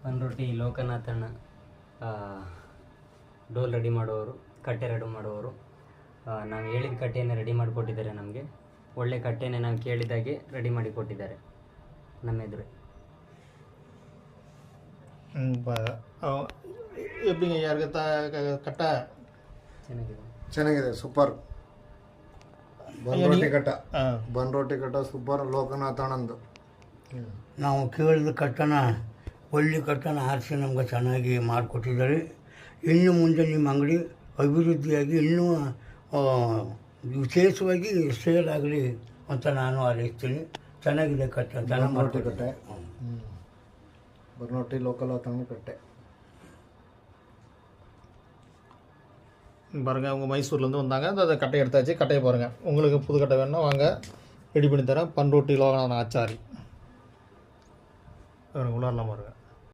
ಪನ್ರೊಟ್ಟಿ ಲೋಕನಾಥಣ್ಣ ಡೋಲ್ ready ಮಾಡುವವರು, ಕಟ್ಟೆ ready ಮಾಡುವವರು. ನಾವು ಹೇಳಿದ ಕಟ್ಟೆಯನ್ನು ರೆಡಿ ಮಾಡಿಕೊಟ್ಟಿದ್ದಾರೆ. ನಮಗೆ ಒಳ್ಳೆ ಕಟ್ಟೆನೇ ನಾವು ಕೇಳಿದಾಗೆ ರೆಡಿ ಮಾಡಿ ಕೊಟ್ಟಿದ್ದಾರೆ ನಮ್ಮ ಎದುರು. எப்படிங்க யாருக்கு கட்டை ಚೆನ್ನಾಗಿದೆ ಸೂಪರ್. ಬನ್ರೋಟಿ ಕಟ್ಟ ಸೂಪರ್. ಲೋಕನಾಥಣ್ಣಂದು ನಾವು ಕೇಳಿದ ಕಟ್ಟನ ಒಳ್ಳೆ ಕಟ್ಟನ ಆರಿಸಿ ನಮ್ಗೆ ಚೆನ್ನಾಗಿ ಮಾಡಿಕೊಟ್ಟಿದ್ದಾರೆ. ಇನ್ನು ಮುಂದೆ ನಿಮ್ಮ ಅಂಗಡಿ ಅಭಿವೃದ್ಧಿಯಾಗಿ ಇನ್ನೂ ವಿಶೇಷವಾಗಿ ಸೇಲ್ ಆಗಲಿ ಅಂತ ನಾನು ಹಾರೈಸ್ತೀನಿ. ಚೆನ್ನಾಗಿದೆ ಕಟ್ಟೆ, ಚೆನ್ನಾಗಿ ಬನ್ರೋಟಿ ಕಟ್ಟೆ, ಬನ್ರೋಟಿ லோக்கநாதன் கட்டை. பாருங்கள், அவங்க மைசூர்லேருந்து வந்தாங்க. அந்த கட்டை எடுத்தாச்சு. கட்டையை பாருங்கள். உங்களுக்கு புது கட்டை வேணும்னா வாங்க, ரெடி பண்ணி தரேன். பன்ரோட்டி லோகநாதன் ஆச்சாரி உள்ளாரலாம் பாருங்கள்.